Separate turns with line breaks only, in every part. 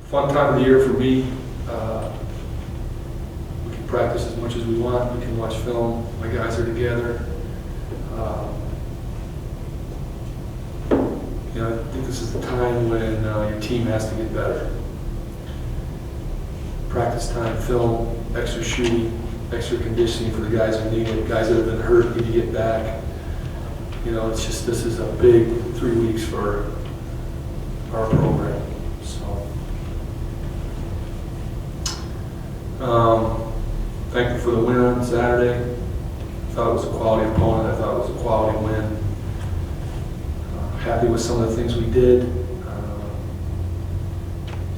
fun time of the year for me. We can practice as much as we want. We can watch film. My guys are together. I think this is the time when your team has to get better. Practice time, film, extra shooting, extra conditioning for the guys who need it. Guys that have been hurt need to get back. It's just, this is a big 3 weeks for our program. So, thankful for the win on Saturday. I thought it was a quality opponent. I thought it was a quality win. Happy with some of the things we did.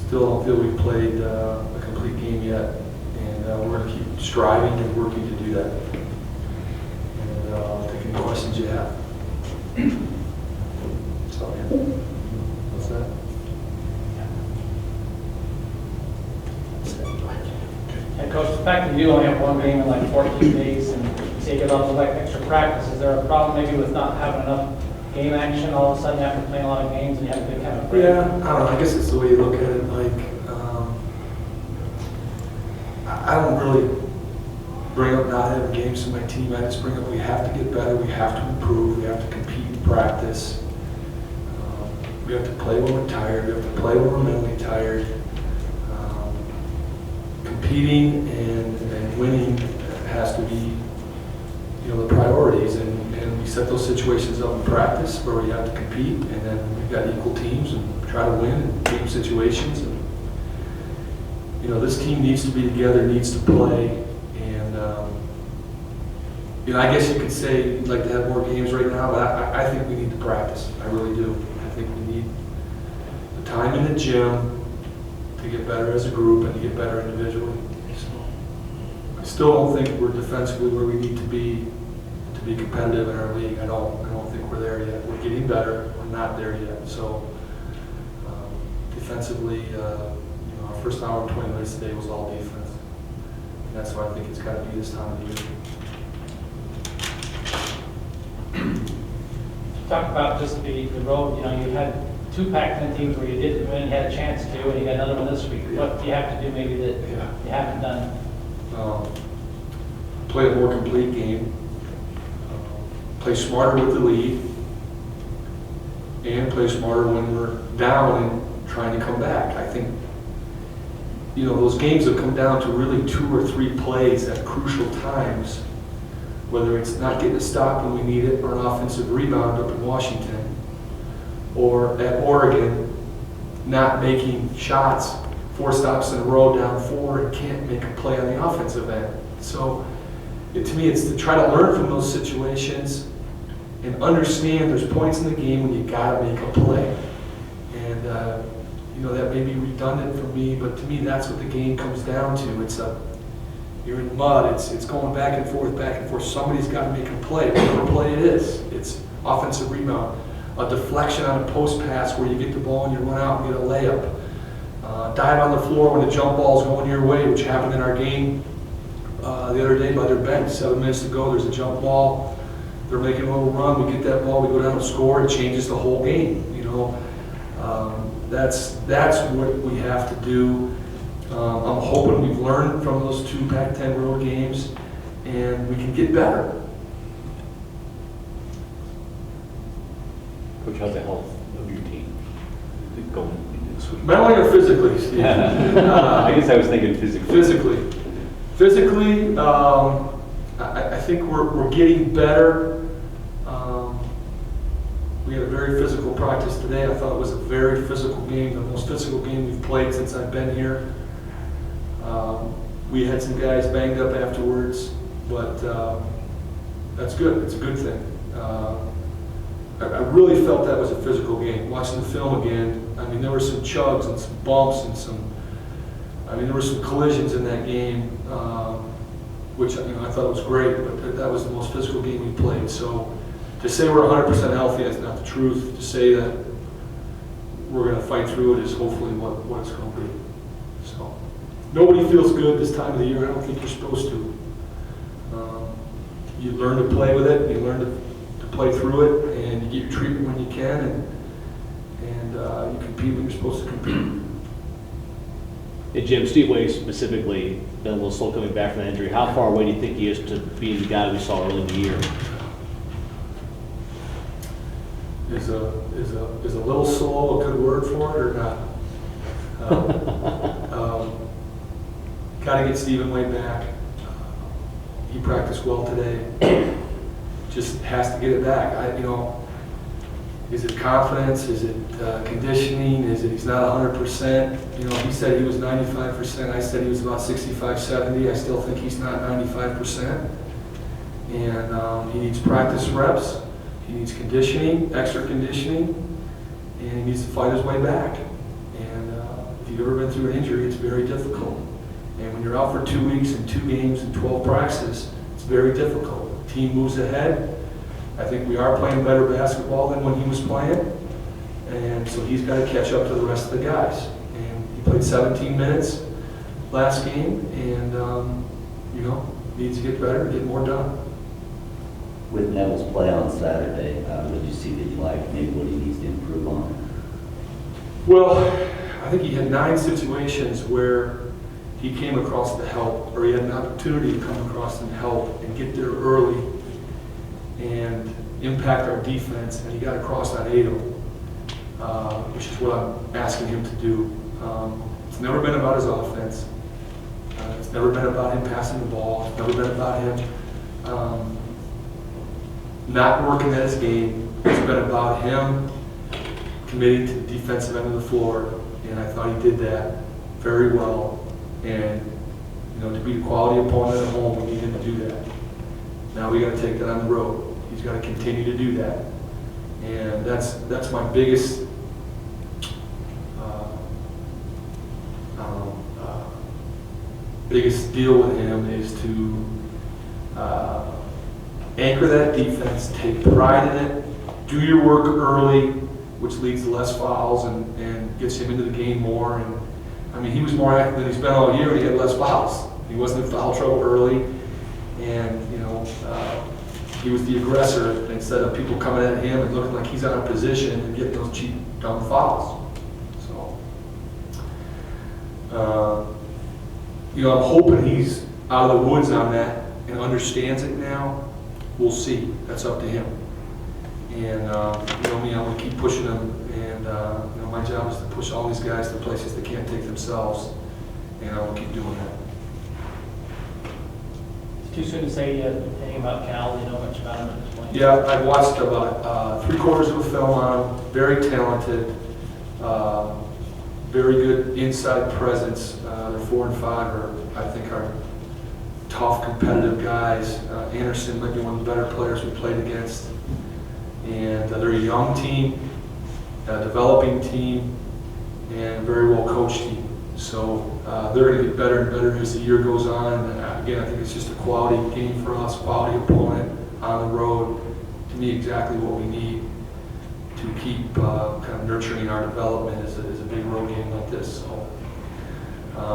Still don't feel we've played a complete game yet, and we're going to keep striving and working to do that. And I'll take any questions you have. So, yeah. What's that?
And Coach, the fact that you only have one game in like 14 days and you say you get all the like extra practice, is there a problem maybe with not having enough game action all of a sudden after playing a lot of games and you have a big kind of break?
Yeah, I don't know. I guess it's the way you look at it. I don't really bring up not having games to my team. I just bring up we have to get better. We have to improve. We have to compete in practice. We have to play when we're tired. We have to play when we're mentally tired. Competing and winning has to be, the priorities, and we set those situations up in practice where we have to compete, and then we've got equal teams and try to win in game situations. And, this team needs to be together, needs to play, and I guess you could say you'd like to have more games right now, but I think we need to practice. I really do. I think we need the time in the gym to get better as a group and to get better individually. So I still don't think we're defensively where we need to be competitive in our league. I don't think we're there yet. We're getting better. We're not there yet. So defensively, our first hour and 20 minutes today was all defense. And that's why I think it's got to be this time of the year.
Talk about just the road. You had 2 Pac-10 teams where you didn't win, you had a chance to, and you got another one this week. What do you have to do maybe that you haven't done?
Play a more complete game. Play smarter with the lead. And play smarter when we're down and trying to come back. I think, those games have come down to really 2 or 3 plays at crucial times, whether it's not getting a stop when we need it or an offensive rebound up in Washington, or at Oregon, not making shots, 4 stops in a row down 4 and can't make a play on the offensive end. So to me, it's to try to learn from those situations and understand there's points in the game when you gotta make a play. And that may be redundant for me, but to me that's what the game comes down to. You're in the mud, it's going back and forth. Somebody's got to make a play, whatever play it is. It's offensive rebound, a deflection on a post pass where you get the ball and you run out and get a layup. Dive on the floor when the jump ball's going your way, which happened in our game the other day by their bench. 7 minutes to go, there's a jump ball. They're making a little run, we get that ball, we go down and score, it changes the whole game. That's what we have to do. I'm hoping we've learned from those 2 Pac-10 road games, and we can get better.
Coach, how's the health of your team going this week?
Mentally or physically, Steve?
I guess I was thinking physically.
Physically, I think we're getting better. We had a very physical practice today. I thought it was a very physical game, the most physical game we've played since I've been here. We had some guys banged up afterwards, but that's good. It's a good thing. I really felt that was a physical game. Watching the film again, there were some chugs and some bumps and there were some collisions in that game, which I thought was great, but that was the most physical game we played. So to say we're 100% healthy, that's not the truth. To say that we're going to fight through it is hopefully what it's going to be. So nobody feels good this time of the year. I don't think you're supposed to. You learn to play with it, you learn to play through it, and you get your treatment when you can, and you compete when you're supposed to compete.
And Jim, Steve Way specifically, been a little slow coming back from that injury. How far away do you think he is to being the guy we saw early in the year?
Is a little slow a good word for it or not? Got to get Stephen Way back. He practiced well today. Just has to get it back. Is it confidence? Is it conditioning? Is it he's not 100%? He said he was 95%. I said he was about 65, 70. I still think he's not 95%. And he needs practice reps. He needs conditioning, extra conditioning, and he needs to fight his way back. And if you've ever been through an injury, it's very difficult. And when you're out for 2 weeks and 2 games and 12 practices, it's very difficult. The team moves ahead. I think we are playing better basketball than when he was playing. And so he's got to catch up to the rest of the guys. And he played 17 minutes last game and, needs to get better and get more done.
With Neville's play on Saturday, what did you see that you liked, maybe what he needs to improve on?
Well, I think he had 9 situations where he came across the help, or he had an opportunity to come across and help and get there early and impact our defense, and he got across on 8 of them, which is what I'm asking him to do. It's never been about his offense. It's never been about him passing the ball. It's never been about him not working at his game. It's been about him committing to the defensive end of the floor, and I thought he did that very well. And to be the quality opponent at home, we need him to do that. Now we got to take that on the road. He's got to continue to do that, and that's my biggest biggest deal with him is to anchor that defense, take pride in it, do your work early, which leads to less fouls and gets him into the game more. And he was more active than he's been all year, and he had less fouls. He wasn't in foul trouble early, and he was the aggressor instead of people coming at him and looking like he's out of position and getting those cheap, dumb fouls. So, I'm hoping he's out of the woods on that and understands it now. We'll see. That's up to him. And me, I'm going to keep pushing him. And my job is to push all these guys to places they can't take themselves, and I will keep doing that.
It's too soon to say anything about Cal. Do you know much about him at this point?
Yeah, I've watched about 3/4 of a film on him. Very talented, very good inside presence. They're 4 and 5 I think are tough, competitive guys. Anderson might be one of the better players we played against. And they're a young team, a developing team, and very well coached team. So they're going to get better and better as the year goes on. And again, I think it's just a quality game for us, quality opponent on the road. To me, exactly what we need to keep kind of nurturing our development is a big road game like this. So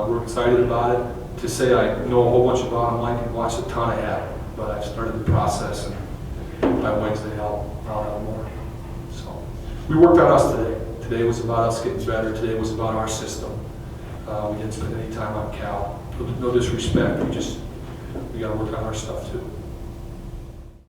we're excited about it. To say I know a whole bunch about him, I can watch a ton I have, but I've started the process, and by Wednesday I'll have more. So we worked on us today. Today was about us getting better. Today was about our system. We didn't spend any time on Cal. No disrespect. We got to work on our stuff too.